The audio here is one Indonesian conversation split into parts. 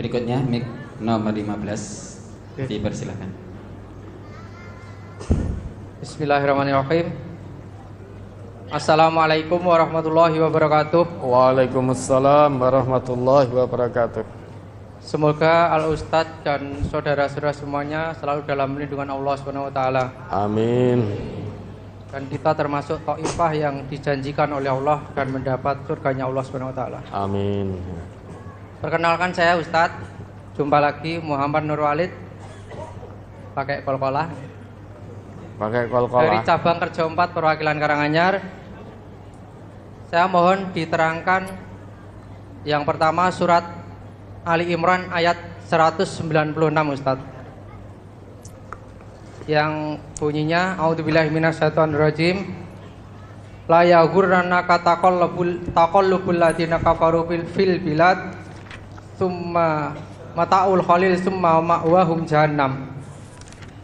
Berikutnya mic nomor 15 dipersilakan. Bismillahirrahmanirrahim. Assalamualaikum warahmatullahi wabarakatuh. Waalaikumsalam warahmatullahi wabarakatuh. Semoga Al Ustadz dan saudara-saudara semuanya selalu dalam lindungan Allah Subhanahu wa taala. Amin. Dan kita termasuk thaifah yang dijanjikan oleh Allah dan mendapat surganya Allah Subhanahu wa taala. Amin. Perkenalkan, saya Ustadz, jumpa lagi Muhammad Nur Walid, pakai kol-kolah. Pakai Dari kol-kolah. cabang kerja 4 perwakilan Karanganyar. Saya mohon diterangkan yang pertama surat Ali Imran ayat 196 Ustadz, yang bunyinya a'udzubillahi minasyaitonirrajim, la yaghurrannaka taqallubul ladzina kafaru fil bilad tsumma mata'ul khalil tsumma ma'wahum jahannam.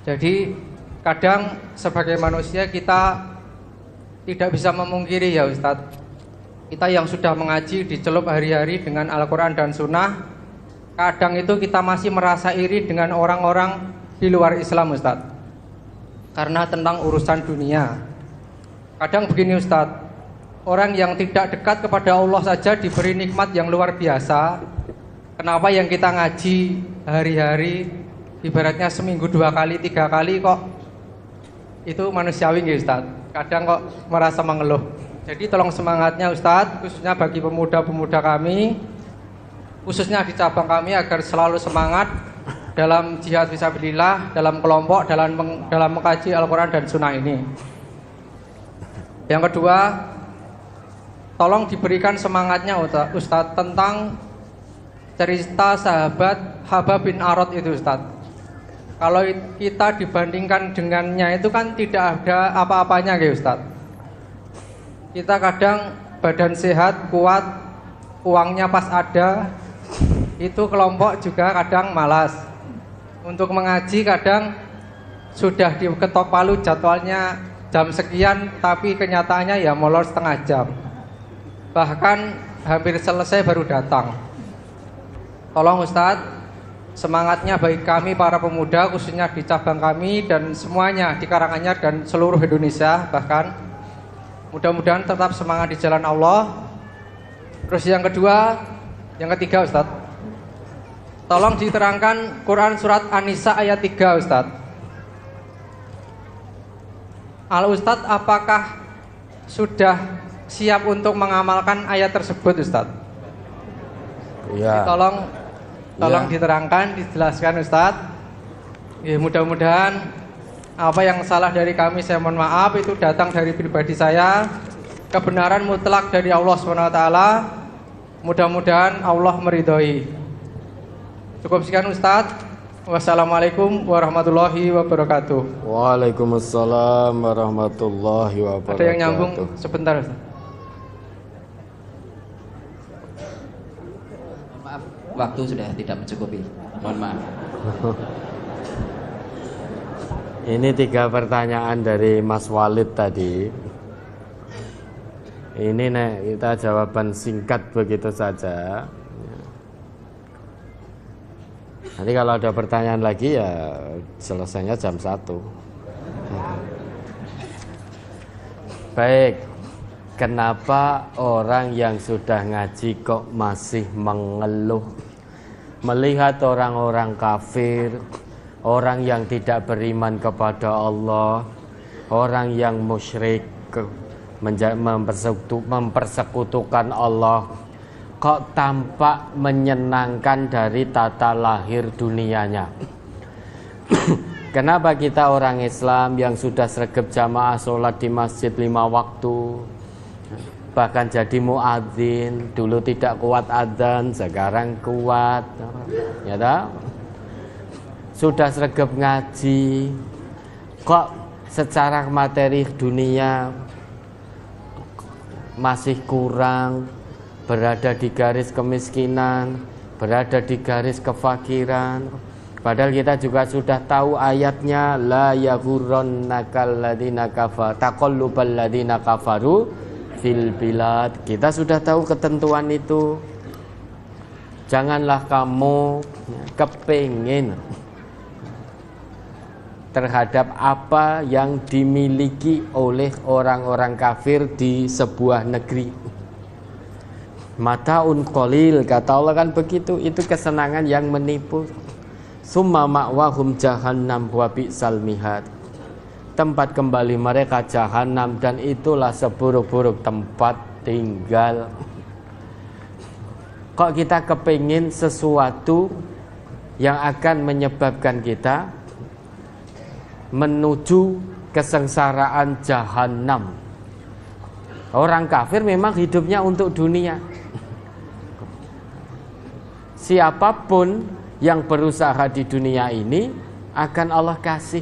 Jadi kadang sebagai manusia kita tidak bisa memungkiri ya Ustadz, kita yang sudah mengaji dicelup hari-hari dengan Al-Quran dan Sunnah, kadang itu kita masih merasa iri dengan orang-orang di luar Islam Ustadz, karena tentang urusan dunia. Kadang begini Ustadz, orang yang tidak dekat kepada Allah saja diberi nikmat yang luar biasa. Kenapa yang kita ngaji hari-hari, ibaratnya seminggu 2 kali 3 kali kok itu manusiawi nggih Ustadz, kadang kok merasa mengeluh. Jadi tolong semangatnya Ustadz, khususnya bagi pemuda-pemuda kami, khususnya di cabang kami, agar selalu semangat dalam jihad fisabilillah, dalam kelompok, dalam mengkaji Al-Quran dan Sunnah ini. Yang kedua, tolong diberikan semangatnya Ustadz tentang cerita sahabat Habab bin Arad itu Ustadz. Kalau kita dibandingkan dengannya itu kan tidak ada apa-apanya ya Ustadz. Kita kadang badan sehat, kuat, uangnya pas ada, itu kelompok juga kadang malas. Untuk mengaji kadang sudah diketok palu jadwalnya jam sekian, tapi kenyataannya ya molor setengah jam. Bahkan hampir selesai baru datang. Tolong Ustadz, semangatnya bagi kami para pemuda, khususnya di cabang kami dan semuanya di Karanganyar dan seluruh Indonesia, bahkan mudah-mudahan tetap semangat di jalan Allah. Terus yang ketiga Ustadz, tolong diterangkan Quran surat An-Nisa ayat 3 Ustadz. Al Ustadz, apakah sudah siap untuk mengamalkan ayat tersebut Ustadz? Iya. Tolong Ya. diterangkan, dijelaskan Ustadz. Ya, mudah-mudahan apa yang salah dari kami saya mohon maaf, itu datang dari pribadi saya. Kebenaran mutlak dari Allah SWT. Mudah-mudahan Allah meridhoi. Cukup sekian Ustadz. Wassalamualaikum warahmatullahi wabarakatuh. Waalaikumsalam warahmatullahi wabarakatuh. Ada yang nyambung sebentar Ustadz? Maaf, waktu sudah tidak mencukupi. Mohon maaf. Ini 3 pertanyaan dari Mas Walid tadi. Ini kita jawaban singkat begitu saja. Nanti kalau ada pertanyaan lagi ya selesainya jam 1. Baik, kenapa orang yang sudah ngaji kok masih mengeluh? Melihat orang-orang kafir, orang yang tidak beriman kepada Allah, orang yang musyrik, mempersekutukan Allah, kok tampak menyenangkan dari tata lahir dunianya. Kenapa kita orang Islam yang sudah sregep jamaah sholat di masjid 5 waktu, bahkan jadi muadzin, dulu tidak kuat adzan, sekarang kuat, ya tak? Sudah sregep ngaji, kok secara materi dunia masih kurang, berada di garis kemiskinan, berada di garis kefakiran. Padahal kita juga sudah tahu ayatnya, la yaghurrannakal ladzina kafaru taqallubal ladzina kafaru fil bilad. Kita sudah tahu ketentuan itu. Janganlah kamu kepingin terhadap apa yang dimiliki oleh orang-orang kafir di sebuah negeri. Mataun qalil, kata Allah kan begitu, itu kesenangan yang menipu. Summa ma'wahum jahannam wa bi'sal mihad. Tempat kembali mereka jahanam, dan itulah seburuk-buruk tempat tinggal. Kok kita kepingin sesuatu yang akan menyebabkan kita menuju kesengsaraan jahanam? Orang kafir memang hidupnya untuk dunia. Siapapun yang berusaha di dunia ini akan Allah kasih.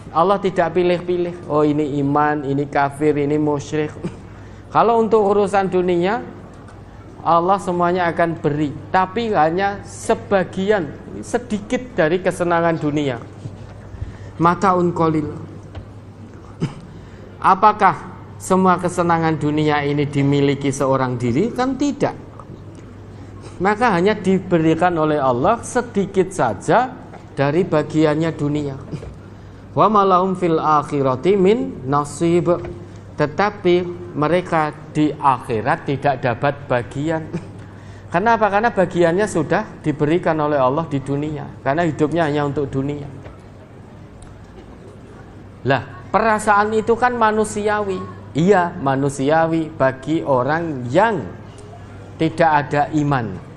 Allah tidak pilih-pilih. Oh, ini iman, ini kafir, ini musyrik. Kalau untuk urusan dunia, Allah semuanya akan beri, tapi hanya sebagian, sedikit dari kesenangan dunia. Mataun qalil. Apakah semua kesenangan dunia ini dimiliki seorang diri? Kan tidak. Maka hanya diberikan oleh Allah sedikit saja dari bagiannya dunia. Wa malahum fil akhirati min nasib. Tetapi mereka di akhirat tidak dapat bagian. Kenapa? Karena bagiannya sudah diberikan oleh Allah di dunia. Karena hidupnya hanya untuk dunia. Lah, perasaan itu kan manusiawi. Iya, manusiawi bagi orang yang tidak ada iman.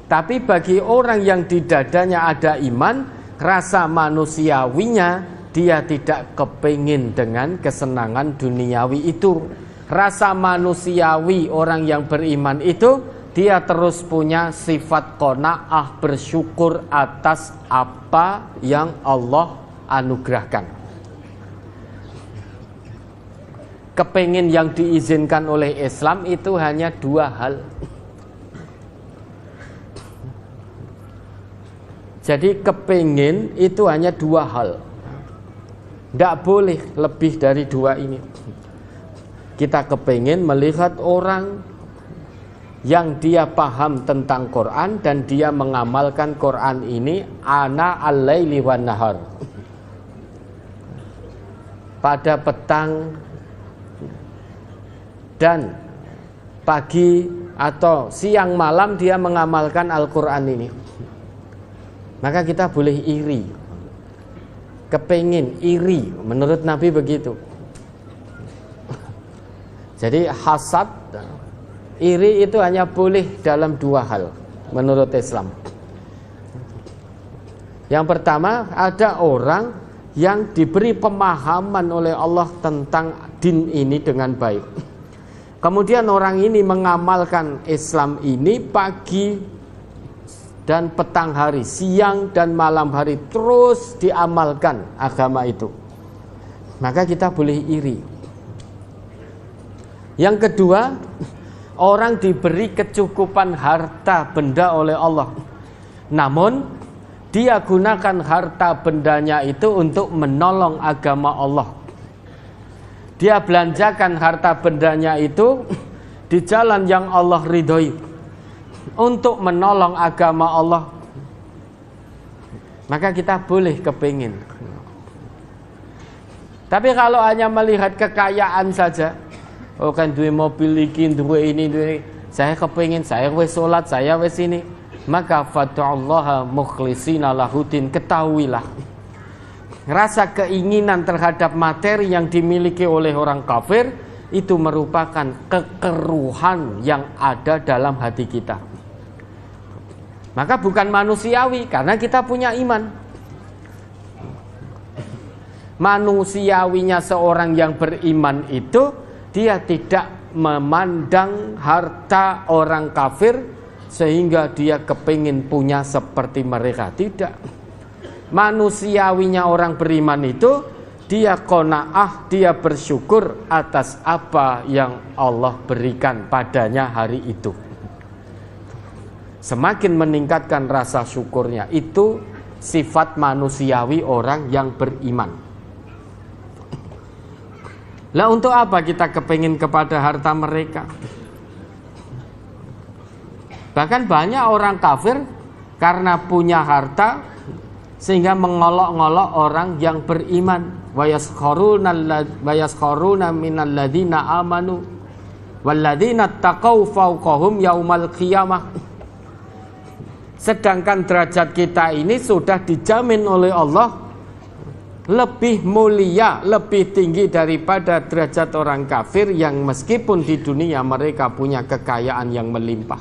Tapi bagi orang yang di dadanya ada iman, rasa manusiawinya dia tidak kepingin dengan kesenangan duniawi itu. Rasa manusiawi orang yang beriman itu, dia terus punya sifat qanaah, bersyukur atas apa yang Allah anugerahkan. Kepingin yang diizinkan oleh Islam itu hanya dua hal. Jadi kepingin itu hanya dua hal. Tidak boleh lebih dari dua ini. Kita kepingin melihat orang yang dia paham tentang Quran dan dia mengamalkan Quran ini ana al-laili wan nahar. Pada petang dan pagi atau siang malam dia mengamalkan Al-Quran ini. Maka kita boleh iri. Kepingin, iri. Menurut Nabi begitu. Jadi hasad, iri itu hanya boleh dalam dua hal menurut Islam. Yang pertama, ada orang yang diberi pemahaman oleh Allah tentang din ini dengan baik. Kemudian orang ini mengamalkan Islam ini pagi dan petang hari, siang dan malam hari, terus diamalkan agama itu. Maka kita boleh iri. Yang kedua, orang diberi kecukupan harta benda oleh Allah, namun dia gunakan harta bendanya itu untuk menolong agama Allah. Dia belanjakan harta bendanya itu di jalan yang Allah ridhoi, untuk menolong agama Allah. Maka kita boleh kepingin. Tapi kalau hanya melihat kekayaan saja, oh kan duwe mobil iki, duwe ini, duwe, saya kepingin, saya wis salat, saya wis ini, maka fatullaha mukhlishina lahudin. Ketahuilah, rasa keinginan terhadap materi yang dimiliki oleh orang kafir itu merupakan kekeruhan yang ada dalam hati kita. Maka bukan manusiawi, karena kita punya iman. Manusiawinya seorang yang beriman itu, dia tidak memandang harta orang kafir sehingga dia kepingin punya seperti mereka. Tidak. Manusiawinya orang beriman itu, dia qanaah, dia bersyukur atas apa yang Allah berikan padanya hari itu. Semakin meningkatkan rasa syukurnya, itu sifat manusiawi orang yang beriman. Lah untuk apa kita kepingin kepada harta mereka? Bahkan banyak orang kafir karena punya harta sehingga mengolok-ngolok orang yang beriman. Wa yaskharuna minal ladzina amanu walladzina taqaw fawqahum yaumal qiyamah. Sedangkan derajat kita ini sudah dijamin oleh Allah lebih mulia, lebih tinggi daripada derajat orang kafir yang meskipun di dunia mereka punya kekayaan yang melimpah.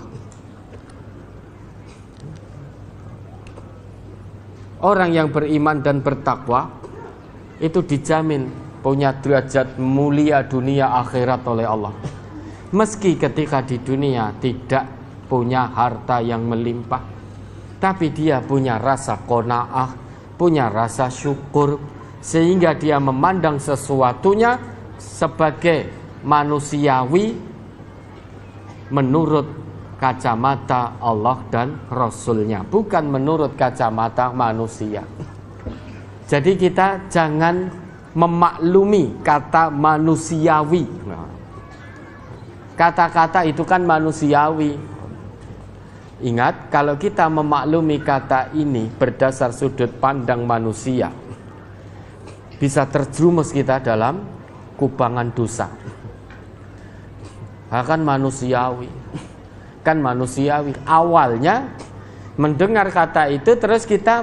Orang yang beriman dan bertakwa itu dijamin punya derajat mulia dunia akhirat oleh Allah. Meski ketika di dunia tidak punya harta yang melimpah, tapi dia punya rasa qanaah, punya rasa syukur, sehingga dia memandang sesuatunya sebagai manusiawi menurut kacamata Allah dan Rasulnya, bukan menurut kacamata manusia. Jadi kita jangan memaklumi kata manusiawi. Kata-kata itu kan manusiawi. Ingat, kalau kita memaklumi kata ini berdasar sudut pandang manusia, bisa terjerumus kita dalam kubangan dosa. Akan manusiawi. Kan manusiawi. Awalnya mendengar kata itu terus kita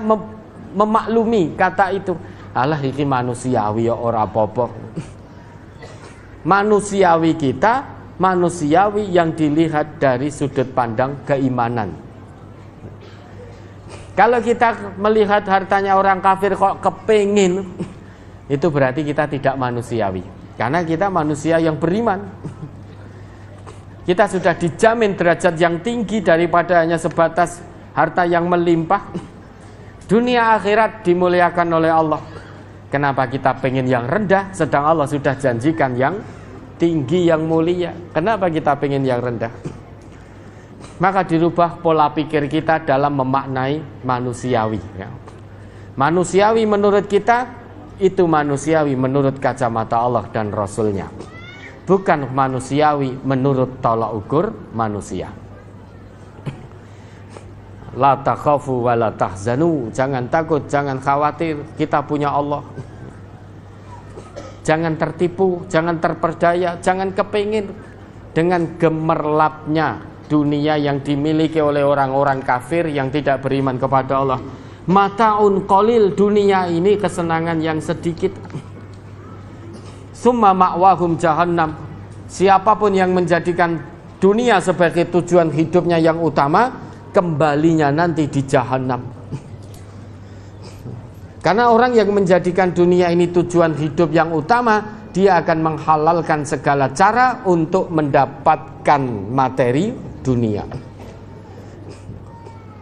memaklumi kata itu. Alah iki manusiawi ya ora apa-apa. Manusiawi kita, manusiawi yang dilihat dari sudut pandang keimanan. Kalau kita melihat hartanya orang kafir kok kepengin, itu berarti kita tidak manusiawi. Karena kita manusia yang beriman. Kita sudah dijamin derajat yang tinggi daripada hanya sebatas harta yang melimpah. Dunia akhirat dimuliakan oleh Allah. Kenapa kita pengen yang rendah sedang Allah sudah janjikan yang tinggi, yang mulia? Kenapa kita pengen yang rendah? Maka dirubah pola pikir kita dalam memaknai manusiawi. Manusiawi menurut kita itu manusiawi menurut kacamata Allah dan Rasulnya, bukan manusiawi menurut tolak ukur manusia. La takhafu wa la tahzanu. Jangan takut, jangan khawatir, kita punya Allah. Jangan tertipu, jangan terperdaya, jangan kepingin dengan gemerlapnya dunia yang dimiliki oleh orang-orang kafir yang tidak beriman kepada Allah. Mataun qalil, dunia ini kesenangan yang sedikit. Summa ma'wahum jahannam. Siapapun yang menjadikan dunia sebagai tujuan hidupnya yang utama, kembalinya nanti di jahannam. Karena orang yang menjadikan dunia ini tujuan hidup yang utama, dia akan menghalalkan segala cara untuk mendapatkan materi dunia.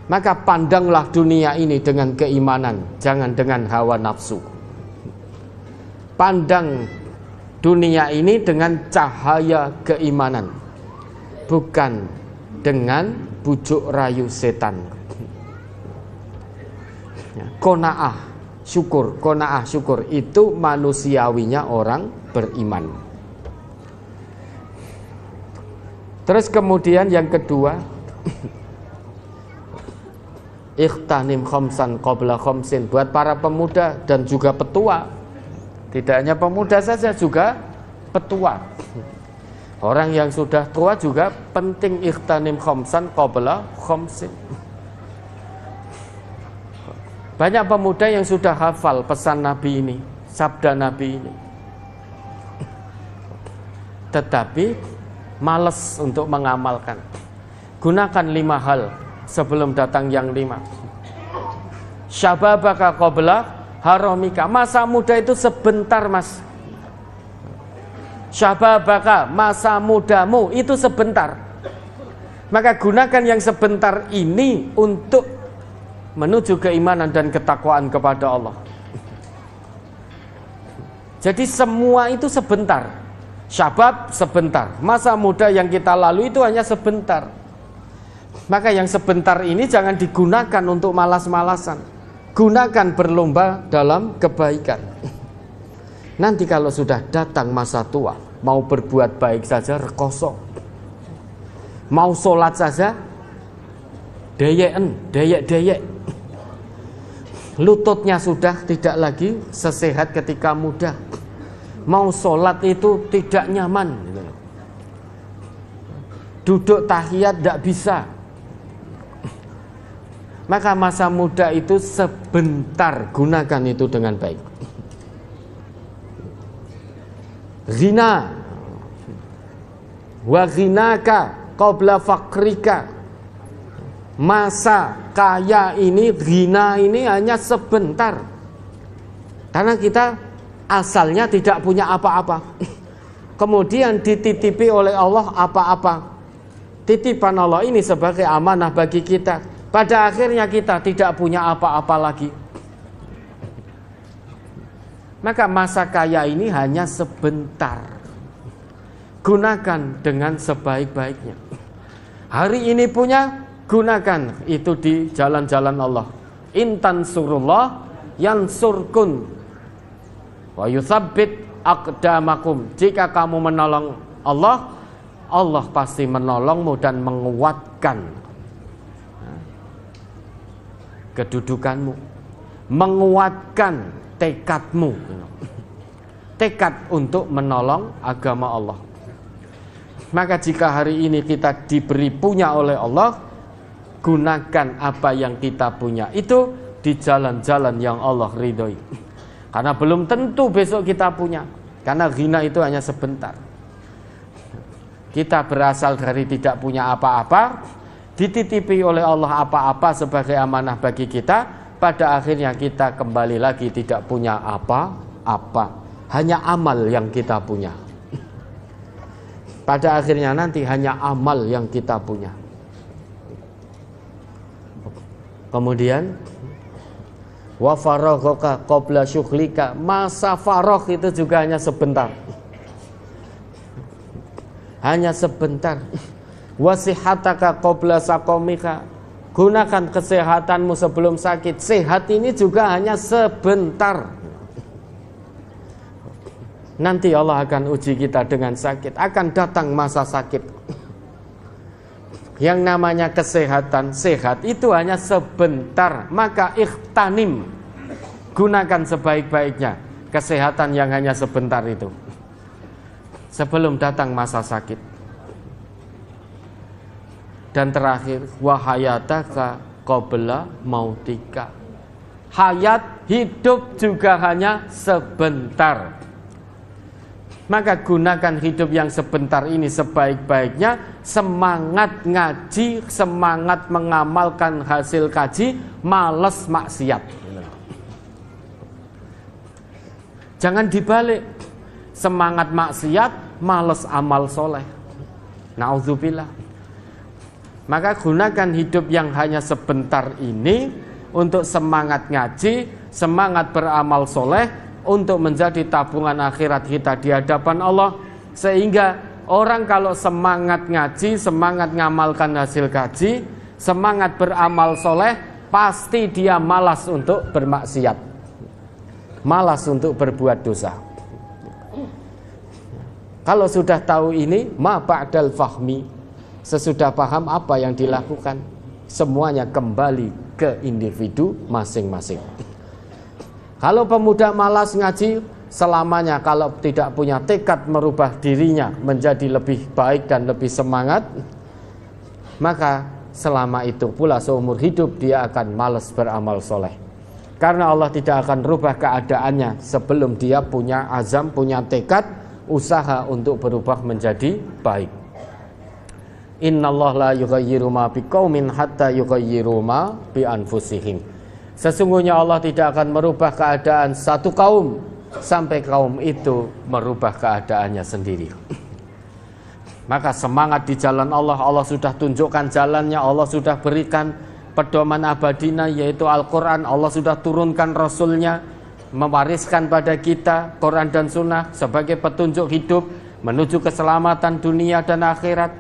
Maka pandanglah dunia ini dengan keimanan, jangan dengan hawa nafsu. Pandang dunia ini dengan cahaya keimanan, bukan dengan bujuk rayu setan. Qanaah syukur itu manusiawinya orang beriman. Terus kemudian yang kedua, ikhtanim khamsan qabla khamsin, buat para pemuda dan juga petua. Tidak hanya pemuda saja, juga petua. Orang yang sudah tua juga penting ikhtanim khamsan qabla khamsin. Banyak pemuda yang sudah hafal pesan Nabi ini, sabda Nabi ini, tetapi malas untuk mengamalkan. Gunakan 5 hal sebelum datang yang 5. Syababaka qabla haramika. Masa muda itu sebentar, Mas. Syababaka, masa mudamu itu sebentar. Maka gunakan yang sebentar ini untuk menuju keimanan dan ketakwaan kepada Allah. Jadi semua itu sebentar. Syabab sebentar, masa muda yang kita lalui itu hanya sebentar. Maka yang sebentar ini jangan digunakan untuk malas-malasan. Gunakan berlomba dalam kebaikan. Nanti kalau sudah datang masa tua, mau berbuat baik saja rekoso, mau sholat saja deyek. Lututnya sudah tidak lagi sesehat ketika muda. Mau sholat itu tidak nyaman. Duduk tahiyat tidak bisa. Maka masa muda itu sebentar, gunakan itu dengan baik. Ghina wa ghinaka qabla fakrika. Masa kaya ini, ghina ini hanya sebentar. Karena kita asalnya tidak punya apa-apa. Kemudian dititipi oleh Allah apa-apa. Titipan Allah ini sebagai amanah bagi kita. Pada akhirnya kita tidak punya apa-apa lagi. Maka masa kaya ini hanya sebentar. Gunakan dengan sebaik-baiknya. Hari ini punya, gunakan itu di jalan-jalan Allah. Intan surullah yansurkun wa yutsabbit aqdamakum. Jika kamu menolong Allah, Allah pasti menolongmu dan menguatkan kedudukanmu, menguatkan tekadmu, tekad untuk menolong agama Allah. Maka jika hari ini kita diberi punya oleh Allah, gunakan apa yang kita punya itu di jalan-jalan yang Allah ridhoi. Karena belum tentu besok kita punya. Karena ghina itu hanya sebentar. Kita berasal dari tidak punya apa-apa, dititipi oleh Allah apa-apa sebagai amanah bagi kita. Pada akhirnya kita kembali lagi tidak punya apa-apa, hanya amal yang kita punya. Pada akhirnya nanti hanya amal yang kita punya. Kemudian wa faraghaka qabla syughlika. Masa faragh itu juga hanya sebentar. Hanya sebentar. Wasihataka qabla saqamika. Gunakan kesehatanmu sebelum sakit. Sehat ini juga hanya sebentar. Nanti Allah akan uji kita dengan sakit. Akan datang masa sakit. Yang namanya kesehatan, sehat itu hanya sebentar. Maka ikhtanim, gunakan sebaik-baiknya kesehatan yang hanya sebentar itu, sebelum datang masa sakit. Dan terakhir, wahayataka qabla mautika. Hayat, hidup juga hanya sebentar. Maka gunakan hidup yang sebentar ini sebaik-baiknya. Semangat ngaji, semangat mengamalkan hasil kaji, malas maksiat. Jangan dibalik. Semangat maksiat, malas amal soleh. Na'udzubillah. Maka gunakan hidup yang hanya sebentar ini untuk semangat ngaji, semangat beramal soleh, untuk menjadi tabungan akhirat kita di hadapan Allah. Sehingga orang kalau semangat ngaji, semangat ngamalkan hasil kaji, semangat beramal soleh, pasti dia malas untuk bermaksiat, malas untuk berbuat dosa. Kalau sudah tahu ini, ma ba'dal fahmi, sesudah paham apa yang dilakukan, semuanya kembali ke individu masing-masing. Kalau pemuda malas ngaji, selamanya kalau tidak punya tekad merubah dirinya menjadi lebih baik dan lebih semangat, maka selama itu pula seumur hidup dia akan malas beramal soleh. Karena Allah tidak akan rubah keadaannya sebelum dia punya azam, punya tekad, usaha untuk berubah menjadi baik. Innallaha la yughayyiru ma biqaumin hatta yughayyiru ma bi anfusihim. Sesungguhnya Allah tidak akan merubah keadaan satu kaum sampai kaum itu merubah keadaannya sendiri. Maka semangat di jalan Allah. Allah sudah tunjukkan jalannya. Allah sudah berikan pedoman abadinya, yaitu Al-Quran. Allah sudah turunkan Rasulnya, mewariskan pada kita Quran dan Sunnah sebagai petunjuk hidup menuju keselamatan dunia dan akhirat.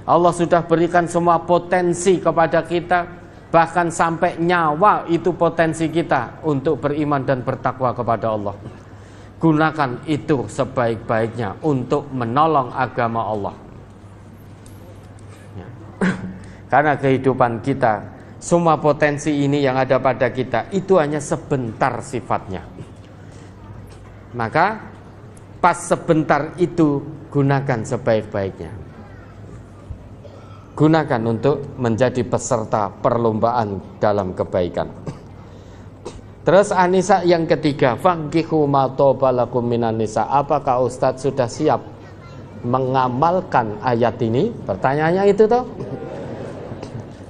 Allah sudah berikan semua potensi kepada kita, bahkan sampai nyawa itu potensi kita untuk beriman dan bertakwa kepada Allah. Gunakan itu sebaik-baiknya untuk menolong agama Allah. Karena kehidupan kita Semua potensi ini yang ada pada kita itu hanya sebentar sifatnya. Maka pas sebentar itu gunakan sebaik-baiknya. Gunakan untuk menjadi peserta perlombaan dalam kebaikan. Terus An-Nisa yang ketiga, fankihu ma toba lakum minan nisa. Apakah Ustadz sudah siap mengamalkan ayat ini? Pertanyaannya itu toh.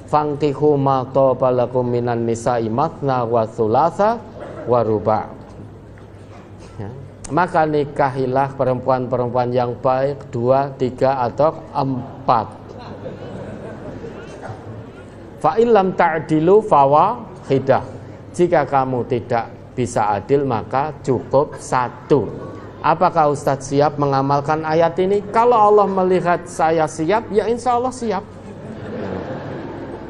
Fankihu ma toba lakum minan nisa matna wa thulatha wa ruba'. Ya. Maka nikahilah perempuan-perempuan yang baik 2, 3 atau 4. Fa illam ta'dilu fawahidah. Jika kamu tidak bisa adil maka cukup 1. Apakah Ustadz siap mengamalkan ayat ini? Kalau Allah melihat saya siap, ya insya Allah siap.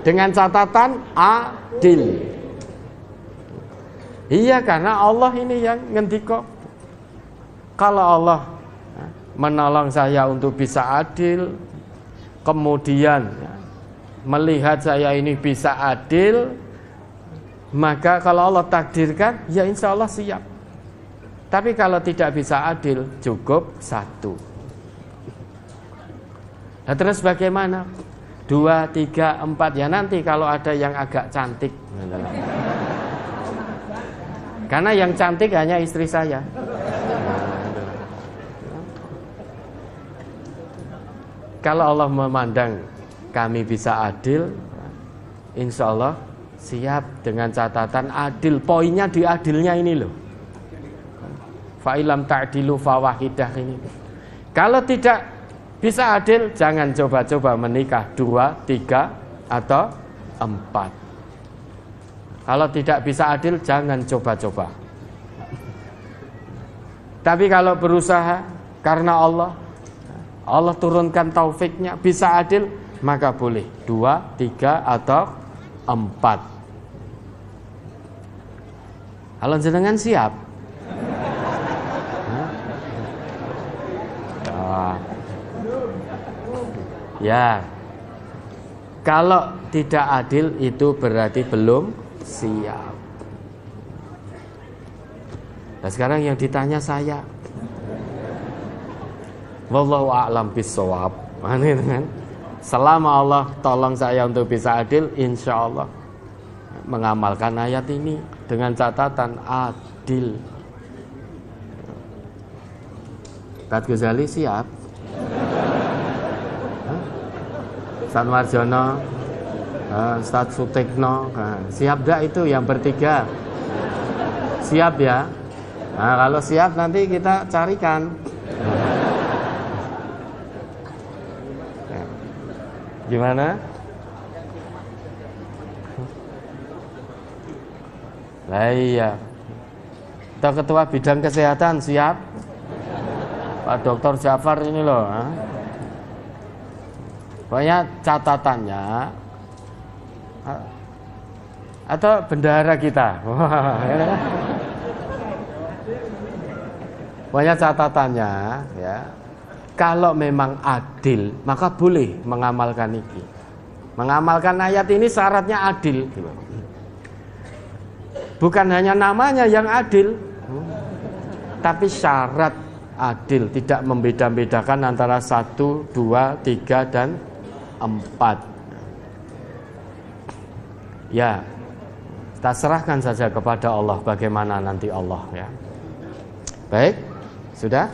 Dengan catatan adil. Iya, karena Allah ini yang ngendiko. Kalau Allah menolong saya untuk bisa adil, kemudian melihat saya ini bisa adil, maka kalau Allah takdirkan, ya insya Allah siap. Tapi kalau tidak bisa adil, cukup 1. Nah, terus bagaimana? 2, 3, 4. Ya nanti kalau ada yang agak cantik. Karena yang cantik hanya istri saya. Kalau Allah memandang kami bisa adil, insya Allah siap dengan catatan adil. Poinnya di adilnya ini loh. Fa'ilam ta'dilu fawahidah ini. Kalau tidak bisa adil, jangan coba-coba menikah 2, 3 atau 4. Kalau tidak bisa adil, jangan coba-coba. Tapi kalau berusaha karena Allah turunkan taufiknya, bisa adil, maka boleh 2, 3 atau 4. Kalau jenengan siap, ya. Kalau tidak adil itu berarti belum siap. Nah, sekarang yang ditanya saya, wallahu a'lam bissawab. Selama Allah tolong saya untuk bisa adil, insya Allah mengamalkan ayat ini dengan catatan adil. Ustaz Ghazali siap? Ustaz Marjono, Ustaz Sutikno, siap gak itu yang bertiga? Siap ya? Nah, kalau siap nanti kita carikan. Gimana? Lah iya. Kita ketua bidang kesehatan siap? Pak Dr. Jafar ini loh. Pokoknya catatannya atau bendahara kita. Pokoknya catatannya ya. Kalau memang adil, maka boleh mengamalkan ini. Mengamalkan ayat ini syaratnya adil. Bukan hanya namanya yang adil, tapi syarat adil, tidak membeda-bedakan antara 1, 2, 3, dan 4. Ya, kita serahkan saja kepada Allah bagaimana nanti Allah ya. Baik, sudah?